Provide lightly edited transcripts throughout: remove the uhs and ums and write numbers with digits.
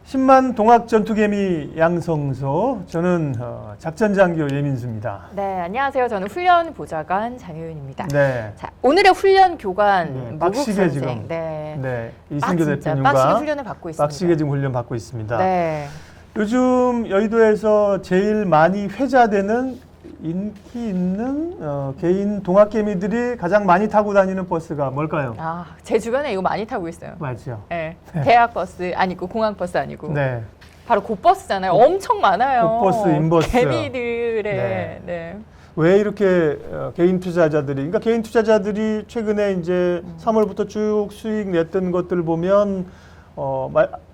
10만 동학 전투개미 양성소, 저는 작전장교 예민수입니다. 네, 안녕하세요. 저는 훈련 보좌관 장효윤입니다. 네. 자, 오늘의 훈련 교관 네, 모국 빡시게 선생. 지금. 네. 네. 아, 이승교 진짜 대표님과 빡시게 훈련을 받고 있습니다. 빡시게 지금 훈련 받고 있습니다. 네. 요즘 여의도에서 제일 많이 회자되는 인기 있는 개인 동학개미들이 가장 많이 타고 다니는 버스가 뭘까요? 아, 제 주변에 이거 많이 타고 있어요. 맞죠. 네. 대학 버스 아니고 공항 버스 아니고. 네. 바로 곧버스잖아요. 엄청 많아요. 곧버스, 인버스. 개미들의 네. 네. 왜 이렇게 개인 투자자들이, 그러니까 개인 투자자들이 최근에 이제 3월부터 쭉 수익 냈던 것들 보면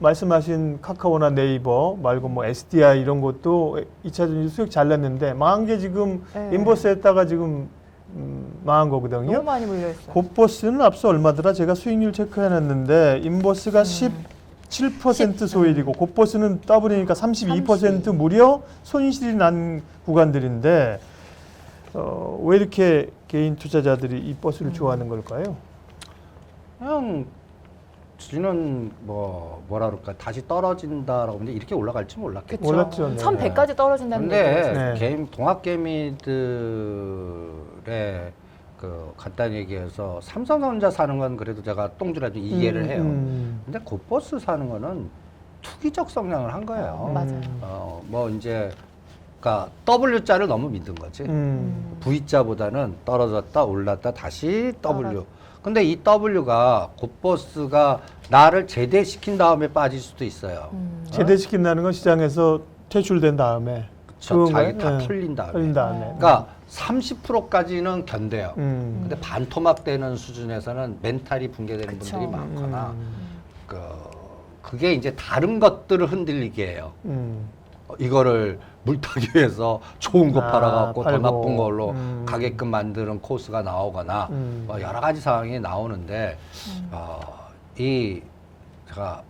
말씀하신 카카오나 네이버 말고 뭐 SDI 이런 것도 2차 전지 수익 잘 냈는데 망한 게 지금 네. 인버스에다가 지금 망한 거거든요. 너무 많이 몰려있어요. 곧버스는 앞서 얼마더라? 제가 수익률 체크해놨는데 인버스가 17% 소일이고 곧버스는 더블이니까 32% 무려 손실이 난 구간들인데 왜 이렇게 개인 투자자들이 이 버스를 좋아하는 걸까요? 그냥 지는 뭐라 그럴까 다시 떨어진다라고 하는데 이렇게 올라갈지 몰랐겠죠. 그쵸. 몰랐죠. 네. 1100까지 떨어진다는 근데 얘기죠. 네. 개인 동학개미들의 그 간단히 얘기해서 삼성전자 사는 건 그래도 제가 똥줄하게 이해를 해요. 근데 곧버스 사는 거는 투기적 성향을 한 거예요. 맞아요. 뭐 이제 그러니까 W자를 너무 믿은 거지. V자보다는 떨어졌다 올랐다 다시 W. 근데 이 W가 곧버스가 나를 제대시킨 다음에 빠질 수도 있어요. 제대시킨다는 건 시장에서 퇴출된 다음에 그쵸? 자기 그건가요? 다 네. 털린 다음에. 털린 다음에. 그러니까 30%까지는 견뎌요. 음. 근데 반토막되는 수준에서는 멘탈이 붕괴되는 그쵸. 분들이 많거나 그게 이제 다른 것들을 흔들리게 해요. 이거를 물타기 위해서 좋은 거 팔아갖고 더 팔고. 나쁜 걸로 가게끔 만드는 코스가 나오거나 뭐 여러 가지 상황이 나오는데 제가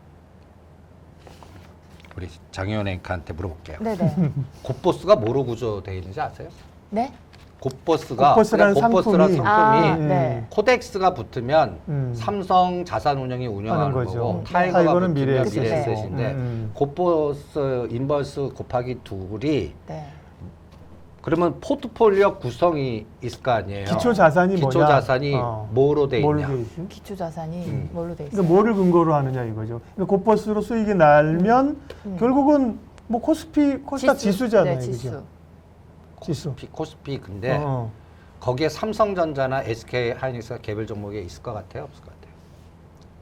우리 장희원 앵커한테 물어볼게요. 네네. 곧버스가 뭐로 구조되어 있는지 아세요? 네? 곧버스가 곧버스라는 상품이 아, 네. 코덱스가 붙으면 삼성 자산운용이 운영하는 하는 거죠. 거고 타이거가 타이거는 붙으면 미래에셋. 미래에셋인데 곧버스 인버스 곱하기 2이 네. 그러면 포트폴리오 구성이 있을 거 아니에요. 기초 자산이 기초 뭐냐? 자산이 뭐로 돼 뭘로 있냐? 돼 있어요? 기초 자산이 뭘로 돼 있어요? 그러니까 뭐를 근거로 하느냐 이거죠. 그러니까 곧버스로 수익이 날면 결국은 뭐 코스닥 지수잖아요. 네, 지수. 그죠? 지수. 코스피 근데 어. 거기에 삼성전자나 SK 하이닉스가 개별 종목에 있을 것 같아요, 없을 것 같아요?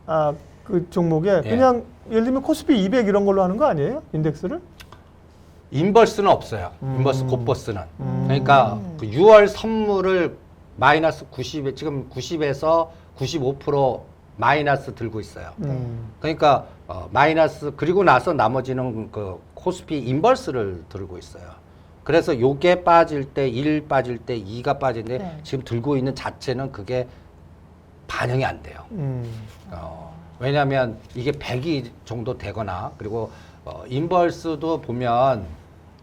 아, 그 종목에 예. 그냥 예를 들면 코스피 200 이런 걸로 하는 거 아니에요? 인덱스를? 인버스는 없어요. 인버스 곧버스는. 그러니까 그 6월 선물을 마이너스 90에 지금 90에서 95% 마이너스 들고 있어요. 그러니까 마이너스 그리고 나서 나머지는 그 코스피 인버스를 들고 있어요. 그래서 요게 빠질 때 1 빠질 때 2가 빠지는데 네. 지금 들고 있는 자체는 그게 반영이 안 돼요. 왜냐하면 이게 100이 정도 되거나 그리고 인버스도 보면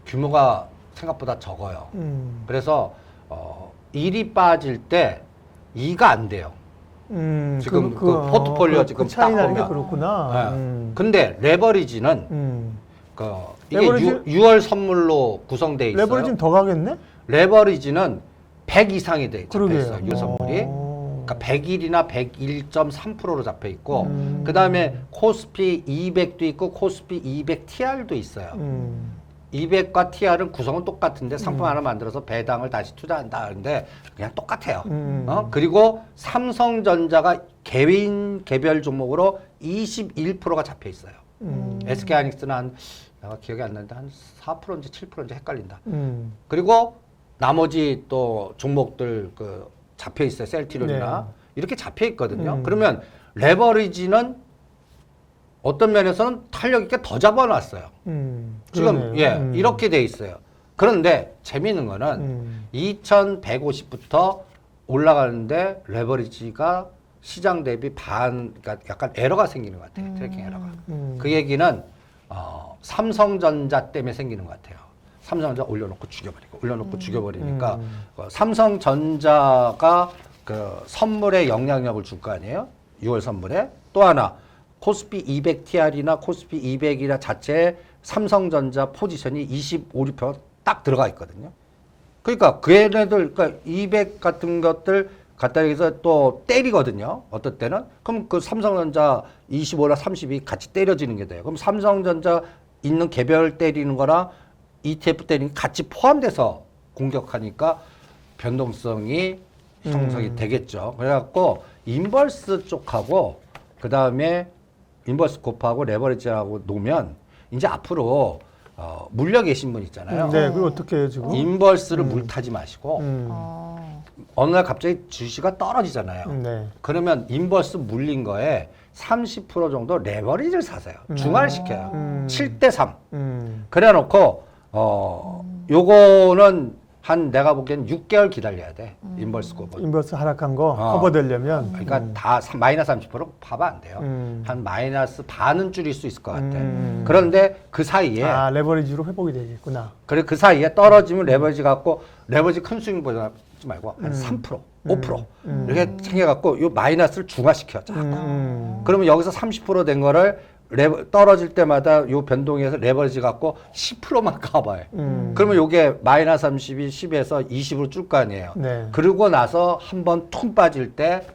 규모가 생각보다 적어요. 그래서 1이 빠질 때 2가 안 돼요. 지금 그 포트폴리오 지금 그 차이 딱 나는 게 보면. 그렇구나. 네. 근데 레버리지는 이게 레버리지- 6월 선물로 구성돼 있어요. 레버리지는 더 가겠네? 레버리지는 100 이상이 잡혀 그러게요. 있어요. 유 선물이. 어. 그러니까 100일이나 101.3%로 잡혀 있고 그다음에 코스피 200도 있고 코스피 200 TR도 있어요. 200과 TR은 구성은 똑같은데 상품 하나 만들어서 배당을 다시 투자한다 하는데 그냥 똑같아요. 그리고 삼성전자가 개인 개별 종목으로 21%가 잡혀 있어요. SK 하이닉스는 한 내가 기억이 안 나는데 한 4%인지 7%인지 헷갈린다. 그리고 나머지 또 종목들 그 잡혀 있어요. 셀트리온이나 네. 이렇게 잡혀 있거든요. 그러면 레버리지는 어떤 면에서는 탄력 있게 더 잡아놨어요. 지금 그러네요. 이렇게 돼 있어요. 그런데 재미있는 거는 2150부터 올라가는데 레버리지가 시장 대비 그러니까 약간 에러가 생기는 것 같아요. 트래킹 에러가. 그 얘기는 삼성전자 때문에 생기는 것 같아요. 삼성전자 올려놓고 죽여버리니까 삼성전자가 그 선물에 영향력을 줄 거 아니에요? 6월 선물에. 또 하나 코스피 200 TR이나 코스피 200이나 자체에 삼성전자 포지션이 25% 딱 들어가 있거든요. 그러니까 그 얘네들, 그러니까 200 같은 것들 갖다 여기서 또 때리거든요. 어떨 때는. 그럼 그 삼성전자 25나 30이 같이 때려지는 게 돼요. 그럼 삼성전자 있는 개별 때리는 거랑 ETF 때리는 게 같이 포함돼서 공격하니까 변동성이 형성이 되겠죠. 그래갖고 인버스 쪽하고 그 다음에 인버스 곱하고 레버리지하고 놓으면 이제 앞으로 물려 계신 분 있잖아요. 네, 그걸 어떻게 해요 지금? 인버스를 물타지 마시고 어. 어느 날 갑자기 주식이 떨어지잖아요. 네. 그러면 인버스 물린 거에 30% 정도 레버리지를 사세요. 중화시켜요. 7대 3. 그래 놓고 요거는 한 내가 보기엔 6개월 기다려야 돼. 인버스 곱은. 인버스 하락한 거 커버되려면 그러니까 다 마이너스 30% 봐봐 안 돼요. 한 마이너스 반은 줄일 수 있을 것 같아. 그런데 그 사이에 레버리지로 회복이 되겠구나. 그래 그 사이에 떨어지면 레버리지 갖고 레버리지 큰 스윙 보지 말고 한 3%, 5% 이렇게 챙겨갖고 요 마이너스를 중화시켜 자꾸. 그러면 여기서 30% 된 거를 떨어질 때마다 요 변동에서 레버리지 갖고 10%만 가봐요. 그러면 요게 마이너스 30이 10에서 20으로 줄 거 아니에요. 네. 그러고 나서 한번 퉁 빠질 때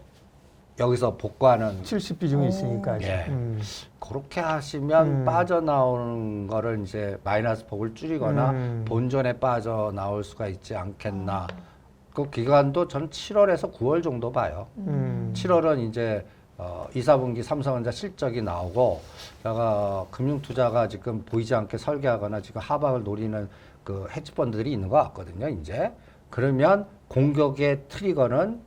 여기서 복구하는 70 비중이 있으니까. 예. 그렇게 하시면 빠져나오는 거를 이제 마이너스 폭을 줄이거나 본전에 빠져나올 수가 있지 않겠나. 그 기간도 전 7월에서 9월 정도 봐요. 7월은 이제 2, 4분기 삼성전자 실적이 나오고 내가 금융투자가 지금 보이지 않게 설계하거나 지금 하방을 노리는 그 헤지펀드들이 있는 것 같거든요. 이제 그러면 공격의 트리거는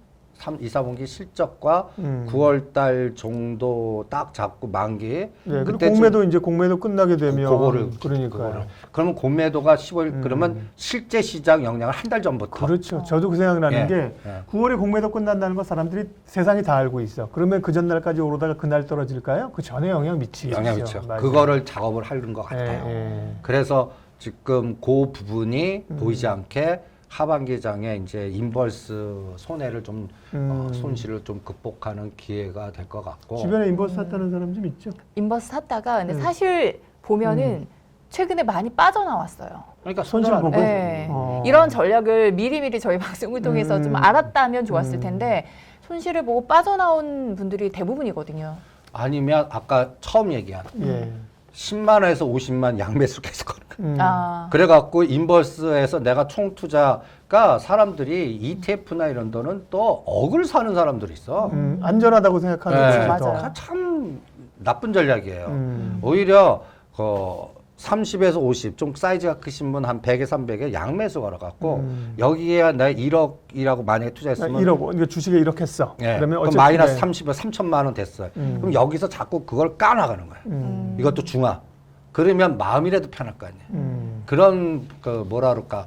2, 4분기 실적과 9월 달 정도 딱 잡고 만기. 네, 그리고 그때쯤 공매도 이제 공매도 끝나게 되면 그거를 그러니까. 그러면 공매도가 10월 그러면 실제 시장 영향을 한 달 전부터. 그렇죠. 저도 그 생각나는 예, 게 예. 9월에 공매도 끝난다는 거 사람들이 세상이 다 알고 있어. 그러면 그 전날까지 오르다가 그날 떨어질까요? 그 전에 영향 미치죠. 영향 미쳐. 맞아요. 그거를 작업을 하는 것 같아요. 예. 그래서 지금 그 부분이 보이지 않게 하반기장에 이제 인버스 손해를 좀 손실을 좀 극복하는 기회가 될 것 같고. 주변에 인버스 샀다는 사람 좀 있죠? 인버스 샀다가 근데 사실 보면은 최근에 많이 빠져나왔어요. 그러니까 손실 손해를 보고? 네. 어. 이런 전략을 미리미리 저희 방송을 통해서 좀 알았다면 좋았을 텐데 손실을 보고 빠져나온 분들이 대부분이거든요. 아니면 아까 처음 얘기한 예. 10만 원에서 50만 양매수 계속 하는 거예요. 아. 그래갖고 인버스에서 내가 총 투자가 사람들이 ETF나 이런 데는 또 억을 사는 사람들이 있어. 안전하다고 생각하는 네. 거죠. 맞아요. 그러니까 참 나쁜 전략이에요. 오히려 그 30에서 50, 좀 사이즈가 크신 분 한 100에 300에 양매수 걸어갖고 여기에 내가 1억이라고 만약에 투자했으면 1억, 그러니까 주식에 1억 했어. 예, 그러면 그럼 어쨌든 마이너스 네. 30에 3천만 원 됐어요. 그럼 여기서 자꾸 그걸 까나가는 거예요. 이것도 중화. 그러면 마음이라도 편할 거 아니에요. 그런 그 뭐라 그럴까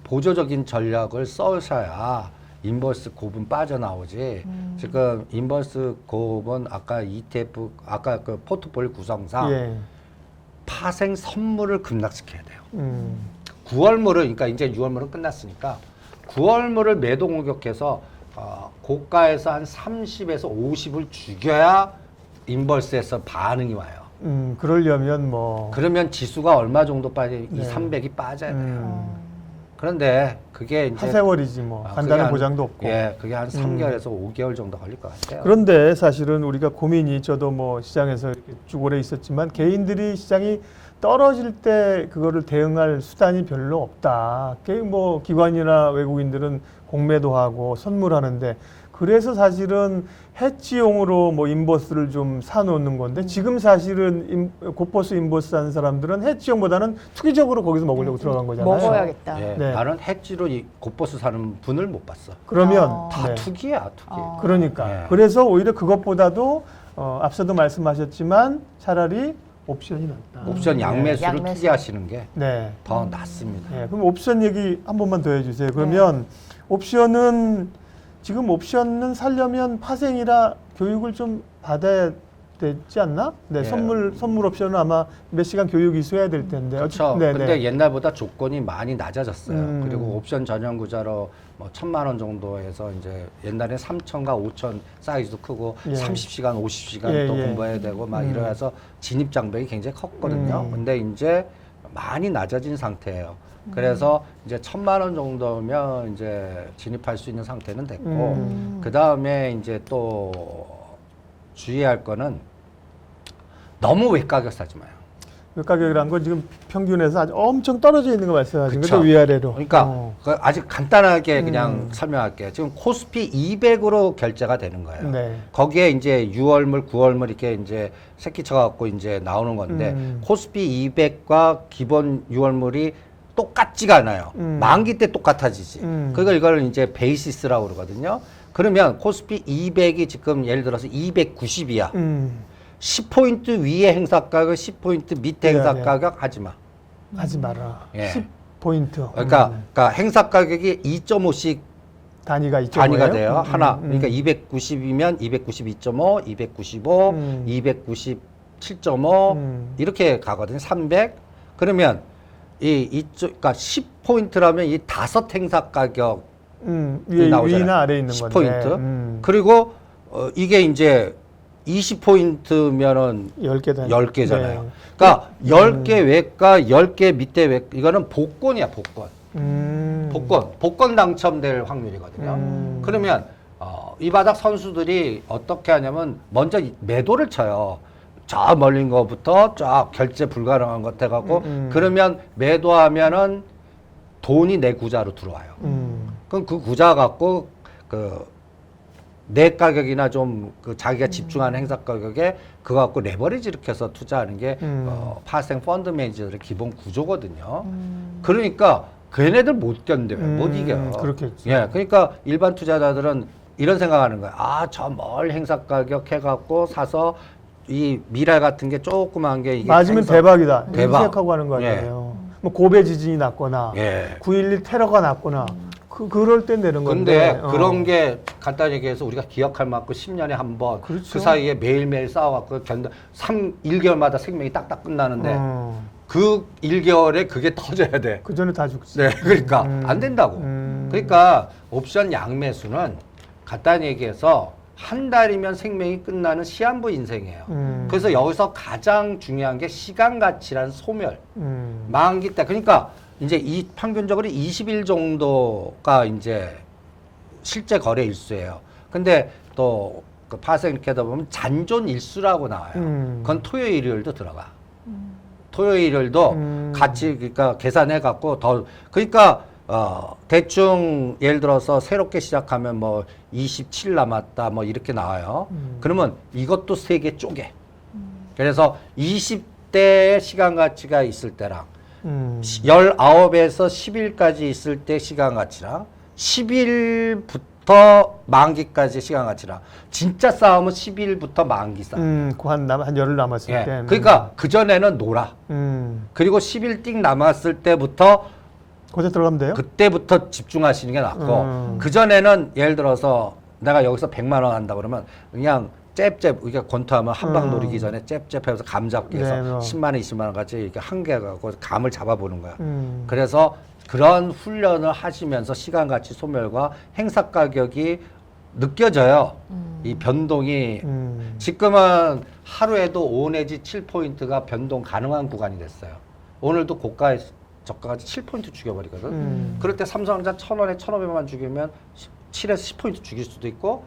보조적인 전략을 써셔야 인버스 곱은 빠져나오지. 지금 인버스 곱은 아까 ETF 아까 그 포트폴리오 구성상 예. 파생 선물을 급락시켜야 돼요. 9월물을 그러니까 이제 6월물은 끝났으니까 9월물을 매도 공격해서 고가에서 한 30에서 50을 죽여야 인버스에서 반응이 와요. 그러려면 뭐 그러면 지수가 얼마 정도 빠져? 2, 300이 빠져야 돼요. 그런데 그게 이제 하세월이지 뭐 그게 간다는 한- 보장도 없고. 예, 그게 한 3개월에서 5개월 정도 걸릴 것 같아요. 그런데 사실은 우리가 고민이 저도 뭐 시장에서 이렇게 쭉 오래 있었지만 개인들이 시장이 떨어질 때 그거를 대응할 수단이 별로 없다. 뭐 기관이나 외국인들은 공매도 하고 선물하는데 그래서 사실은 해지용으로 뭐 인버스를 좀 사놓는 건데 지금 사실은 고퍼스 인버스 하는 사람들은 해지용보다는 투기적으로 거기서 먹으려고 들어간 거잖아요. 먹어야겠다. 예, 네. 나는 해지로 이 곱버스 사는 분을 못 봤어. 그러면 다 네. 투기야, 투기. 그러니까 네. 그래서 오히려 그것보다도 앞서도 말씀하셨지만 차라리 옵션이 낫다. 옵션 양매수를 양매수. 투기하시는 게 더 네. 낫습니다. 네. 그럼 옵션 얘기 한 번만 더 해주세요. 그러면 옵션은 지금 옵션은 살려면 파생이라 교육을 좀 받아야 되지 않나? 네, 예. 선물 옵션은 아마 몇 시간 교육 이수해야 될 텐데. 그렇죠. 네, 근데 네. 옛날보다 조건이 많이 낮아졌어요. 그리고 음. 옵션 전용 구자로 뭐 1,000만 원 정도에서 이제 옛날에 3,000과 5,000 사이즈도 크고 예. 30시간, 50시간 예, 또 예. 공부해야 되고 막 이래서 진입 장벽이 굉장히 컸거든요. 음. 근데 이제 많이 낮아진 상태예요. 그래서 이제 1,000만 원 정도면 이제 진입할 수 있는 상태는 됐고 그 다음에 이제 또 주의할 거는 너무 외가격 사지 마요. 가격이란 건 지금 평균에서 아주 엄청 떨어져 있는 거 말씀하신 그쵸. 거죠? 위아래로. 그러니까 그 아주 간단하게 그냥 설명할게요. 지금 코스피 200으로 결제가 되는 거예요. 네. 거기에 이제 6월물, 9월물 이렇게 이제 새끼 쳐갖고 이제 나오는 건데 코스피 200과 기본 6월물이 똑같지가 않아요. 만기 때 똑같아지지. 그러니까 이걸 이제 베이시스라고 그러거든요. 그러면 코스피 200이 지금 예를 들어서 290이야. 10포인트 위에 행사 가격, 10포인트 밑에 행사 네. 가격 하지 마. 하지 마라. 예. 10포인트. 그러니까 행사 가격이 2.5씩 단위가 있죠. 단위가 돼요. 하나. 그러니까 290이면 292.5, 295, 297.5 이렇게 가거든요. 300. 그러면 그러니까 10포인트라면 이 5 행사 가격 위나 아래에 있는 10포인트. 건데. 그리고 이게 이제 20포인트면은 10개 10개잖아요. 네. 그러니까 10개 외과, 10개 밑에 외과, 이거는 복권이야, 복권. 복권 당첨될 확률이거든요. 그러면 이 바닥 선수들이 어떻게 하냐면 먼저 매도를 쳐요. 저 멀린 거부터 쫙 결제 불가능한 것 해갖고 그러면 매도하면은 돈이 내 구자로 들어와요. 그럼 그 구자 갖고 내 가격이나 좀 자기가 집중하는 행사 가격에 그거 갖고 레버리지 이렇게 해서 투자하는 게 파생 펀드 매니저들의 기본 구조거든요. 그러니까 걔네들 못 견뎌요. 못 이겨요. 그렇겠죠. 예, 그러니까 일반 투자자들은 이런 생각하는 거예요. 아, 저 멀 행사 가격 해갖고 사서 이 미랄 같은 게 조그만 게 이게 맞으면 행사- 대박이다. 이렇게 대박. 생각하고 하는 거 아니에요. 뭐 고베 지진이 났거나 예. 9.11 테러가 났거나 그럴 땐 되는 건데. 근데 그런 게 간단히 얘기해서 우리가 기억할 만큼 10년에 한 번 그 그렇죠. 사이에 매일매일 싸워갖고 1개월마다 생명이 딱딱 끝나는데 그 1개월에 그게 터져야 돼. 그 전에 다 죽지. 네, 그러니까 안 된다고. 그러니까 옵션 양매수는 간단히 얘기해서 한 달이면 생명이 끝나는 시한부 인생이에요. 그래서 여기서 가장 중요한 게 시간 가치란 소멸. 만기 때. 그러니까 이제 이 평균적으로 20일 정도가 이제 실제 거래 일수예요. 근데 또 그 파생 이렇게 하다 보면 잔존 일수라고 나와요. 그건 토요일, 일요일도 들어가. 토요일, 일요일도 같이 그러니까 계산해 갖고 그러니까 대충 예를 들어서 새롭게 시작하면 뭐 27 남았다 뭐 이렇게 나와요. 그러면 이것도 3개 쪼개. 그래서 20대의 시간 가치가 있을 때랑 19에서 10일까지 있을 때 시간 가치랑 10일부터 만기까지 시간 가치랑 진짜 싸움은 10일부터 만기 싸움. 한 열흘 남았을 예. 때. 그러니까 그전에는 놀아. 그리고 10일 띵 남았을 때부터 거기서 들어가면 돼요? 그때부터 집중하시는 게 낫고 그전에는 예를 들어서 내가 여기서 100만 원 한다 그러면 그냥 잽잽 우리가 권투하면 한 방 노리기 전에 잽잽 해서 감 잡기 해서 네, 뭐. 10만 원, 20만 원 같이 이렇게 한 개 갖고 감을 잡아보는 거야. 그래서 그런 훈련을 하시면서 시간 가치 소멸과 행사 가격이 느껴져요. 이 변동이 지금은 하루에도 5 내지 7포인트가 변동 가능한 구간이 됐어요. 오늘도 고가에 저가까지 7포인트 죽여버리거든. 그럴 때 삼성전자 1,000원에 1,500만 죽이면 7에서 10포인트 죽일 수도 있고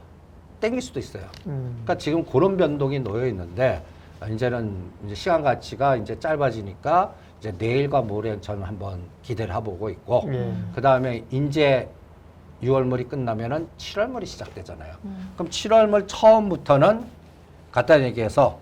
땡길 수도 있어요. 그러니까 지금 그런 변동이 놓여 있는데 이제는 이제 시간 가치가 이제 짧아지니까 이제 내일과 모레 저는 한번 기대를 해보고 있고 그 다음에 이제 6월물이 끝나면은 7월물이 시작되잖아요. 그럼 7월물 처음부터는 간단히 얘기해서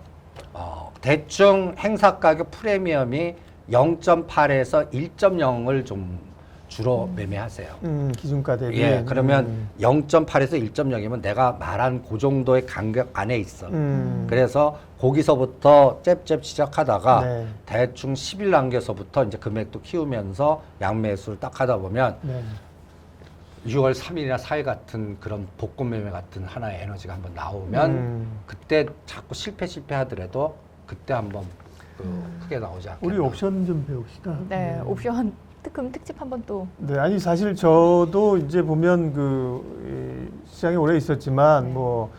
대충 행사 가격 프리미엄이 0.8에서 1.0을 좀 주로 매매하세요. 기준가 대비. 예, 그러면 0.8에서 1.0이면 내가 말한 그 정도의 간격 안에 있어. 그래서 거기서부터 잽잽 시작하다가 네. 대충 10일 남겨서부터 이제 금액도 키우면서 양매수를 딱 하다 보면 네. 6월 3일이나 4일 같은 그런 복권 매매 같은 하나의 에너지가 한번 나오면 그때 자꾸 실패하더라도 그때 한번 크게 나오지 않겠나. 우리 옵션 좀 배웁시다. 네, 옵션 특금 특집 한번 또. 네, 아니 사실 저도 이제 보면 이 시장에 오래 있었지만 뭐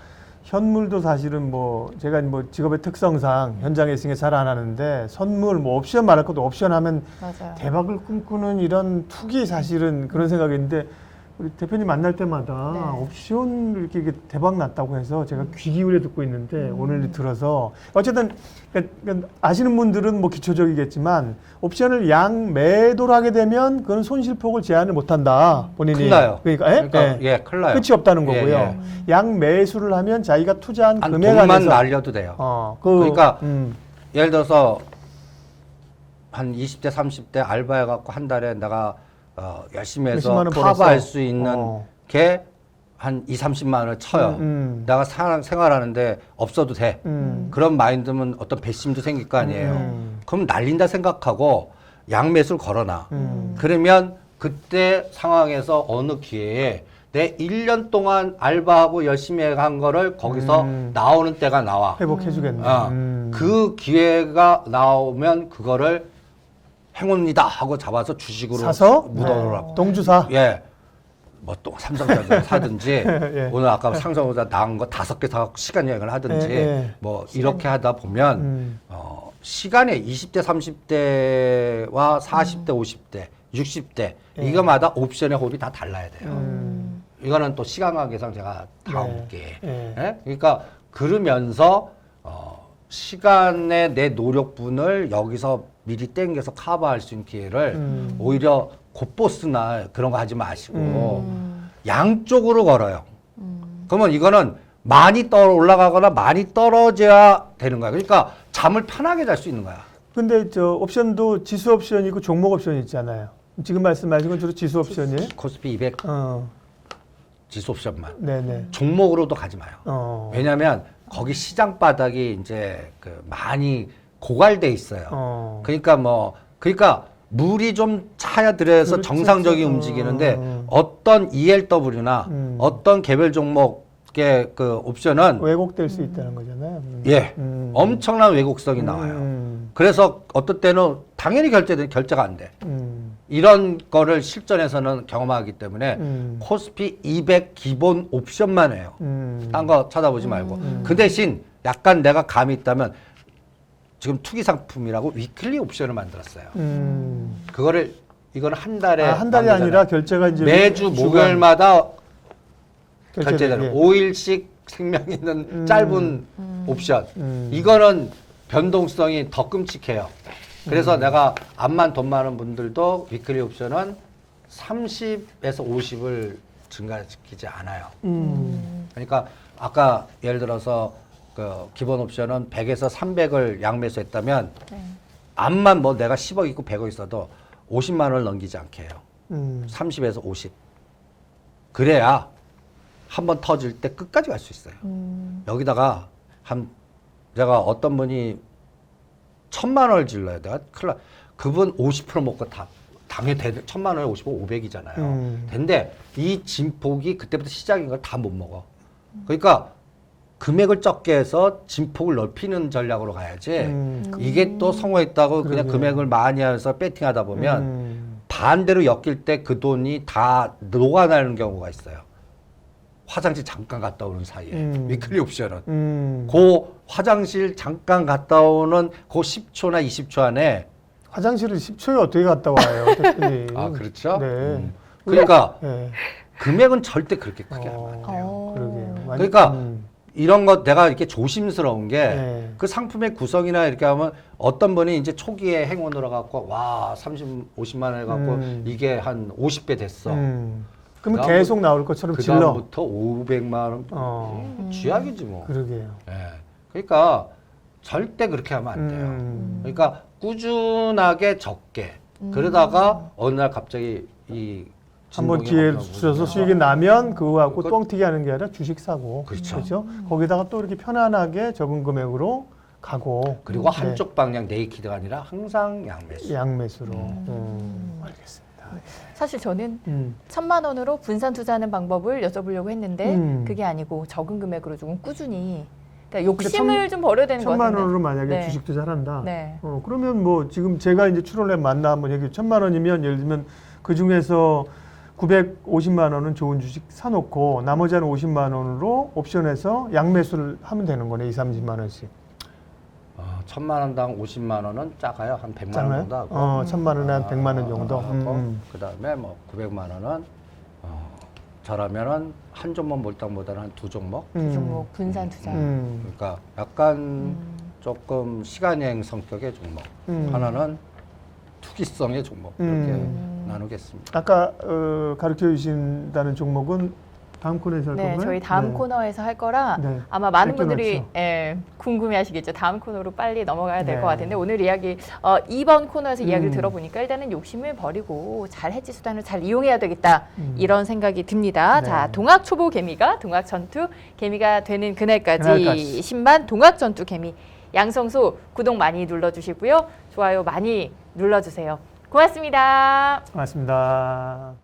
현물도 사실은 뭐 제가 뭐 직업의 특성상 현장에 있으니까 잘 안 하는데 선물 뭐 옵션 말할 것도 옵션 하면 맞아요. 대박을 꿈꾸는 이런 툭이 사실은 그런 생각인데 우리 대표님 만날 때마다 네. 옵션 이렇게 대박 났다고 해서 제가 귀 기울여 듣고 있는데 오늘 들어서 어쨌든 그러니까 아시는 분들은 뭐 기초적이겠지만 옵션을 양 매도를 하게 되면 그건 손실폭을 제한을 못한다 본인이. 큰일 나요. 그러니까, 큰일 나요. 끝이 없다는 예, 거고요. 예. 양 매수를 하면 자기가 투자한 한 금액 돈만 안에서 날려도 돼요. 그러니까 예를 들어서 한 20대, 30대 알바해갖고 한 달에 내가 열심히 해서 몇십만 원 커버할 벌었어. 수 있는 게 한 2, 30만 원을 쳐요. 내가 생활하는데 없어도 돼. 그런 마인드면 어떤 배심도 생길 거 아니에요. 그럼 날린다 생각하고 양매수를 걸어놔. 그러면 그때 상황에서 어느 기회에 내 1년 동안 알바하고 열심히 한 거를 거기서 나오는 때가 나와. 회복해주겠네. 그 기회가 나오면 그거를 행운이다 하고 잡아서 주식으로 사서 묻어놓으라고. 동주사. 예. 뭐 또 삼성전자 사든지 예. 오늘 아까 상성보다 나은 거 5개 사고 시간 여행을 하든지 예. 뭐 이렇게 하다 보면 시간에 20대, 30대와 40대, 50대, 60대 이거마다 옵션의 호흡이 다 달라야 돼요. 이거는 또 시간 관계상 제가 다음 기회에. 예? 그러니까 그러면서 시간의 내 노력분을 여기서 미리 땡겨서 커버할 수 있는 기회를 오히려 곧보스나 그런 거 하지 마시고 양쪽으로 걸어요. 그러면 이거는 많이 올라가거나 많이 떨어져야 되는 거야. 그러니까 잠을 편하게 잘 수 있는 거야. 근데 저 옵션도 지수 옵션이고 종목 옵션이 있잖아요. 지금 말씀하신 건 주로 지수 옵션이에요? 코스피 200 지수 옵션만. 네네. 종목으로도 가지 마요. 왜냐하면 거기 시장 바닥이 이제 많이 고갈돼 있어요. 그러니까 물이 좀 차야 들어서 그렇죠. 정상적인 움직이는데 어떤 ELW나 어떤 개별 종목의 그 옵션은 왜곡될 수 있다는 거잖아요. 예 엄청난 왜곡성이 나와요. 그래서 어떤 때는 당연히 결제가 안 돼. 이런 거를 실전에서는 경험하기 때문에 코스피 200 기본 옵션만 해요. 딴 거 찾아보지 말고. 그 대신 약간 내가 감이 있다면 지금 투기 상품이라고 위클리 옵션을 만들었어요. 이거는 한 달에 한 달이 아니라 결제가 이제 매주 주간 목요일마다 결제되는. 결제되는 5일씩 생명 있는 짧은 옵션. 이거는 변동성이 더 끔찍해요. 그래서 내가 암만 돈 많은 분들도 위클리 옵션은 30에서 50을 증가시키지 않아요. 그러니까 아까 예를 들어서 그 기본 옵션은 100에서 300을 양매수 했다면 암만 뭐 내가 10억 있고 100억 있어도 50만 원을 넘기지 않게 해요. 30에서 50. 그래야 한번 터질 때 끝까지 갈 수 있어요. 여기다가 제가 어떤 분이 1,000만 원을 질러요. 내가 큰일 나. 그분 50% 먹고 다 당연히 1,000만 원에 50은 500이잖아요. 근데 이 진폭이 그때부터 시작인 걸 다 못 먹어. 그러니까 금액을 적게 해서 진폭을 넓히는 전략으로 가야지. 이게 또 성공했다고 그냥 금액을 많이 해서 배팅하다 보면 반대로 엮일 때 그 돈이 다 녹아나는 경우가 있어요. 화장실 잠깐 갔다 오는 사이에 위클리 옵션은 그 화장실 잠깐 갔다 오는 그 10초나 20초 안에 화장실을 10초에 어떻게 갔다 와요, 대표님? 아 그렇죠? 네. 그러니까 네. 금액은 절대 그렇게 크게 하면 안 돼요. 그러게요. 그러니까 이런 거 내가 이렇게 조심스러운 게 그 네. 상품의 구성이나 이렇게 하면 어떤 분이 이제 초기에 행운으로 갖고 와 30, 50만 원 해갖고 이게 한 50배 됐어. 그러면 그다음부터- 계속 나올 것처럼 그 질러. 다음부터 500만 원 쥐약이지 뭐. 그러게요. 예. 그러니까 절대 그렇게 하면 안 돼요. 그러니까 꾸준하게 적게 그러다가 어느 날 갑자기 이 한번 진동이 기회를 확 나고 주셔서 그러면 수익이 나면 그거 갖고 그거- 뻥튀기 하는 게 아니라 주식 사고. 그렇죠. 거기다가 또 이렇게 편안하게 적은 금액으로 가고. 그리고 한쪽 방향 네이키드가 아니라 항상 양매수. 양매수로. 알겠습니다. 사실 저는 음. 1,000만 원으로 분산 투자하는 방법을 여쭤보려고 했는데 음. 그게 아니고 적은 금액으로 조금 꾸준히 그러니까 욕심을 그러니까 좀 버려야 되는 것 1,000만 같은데. 원으로 만약에 네. 주식 투자를 한다. 네. 그러면 뭐 지금 제가 이제 출원에 만나 한번 얘기 1,000만 원이면 예를 들면 그 중에서 950만 원은 좋은 주식 사놓고 나머지 한 50만 원으로 옵션에서 양매수를 하면 되는 거네. 30만 원씩. 1,000만 원당 50만 원은 작아요. 한 100만 원 작아요? 정도 하고. 1,000만 원에 한 100만 원 정도. 하고 그다음에 뭐 900만 원은 저라면은 한 종목 몰당보다는 한 두 종목. 두 종목 분산 투자. 그러니까 약간 조금 시간여행 성격의 종목. 하나는 투기성의 종목. 이렇게 나누겠습니다. 아까 가르쳐 주신다는 종목은 다음 코너에서 할 네, 건가요? 저희 다음 네. 코너에서 할 거라 네. 아마 많은 뺏겨놨죠. 분들이 궁금해하시겠죠. 다음 코너로 빨리 넘어가야 될 것 네. 같은데 오늘 이야기 2번 코너에서 이야기를 들어보니까 일단은 욕심을 버리고 잘 해지 수단을 잘 이용해야 되겠다 이런 생각이 듭니다. 네. 자, 동학 초보 개미가 동학 전투 개미가 되는 그날까지 그날까지. 신반 동학 전투 개미 양성소 구독 많이 눌러주시고요. 좋아요 많이 눌러주세요. 고맙습니다. 고맙습니다.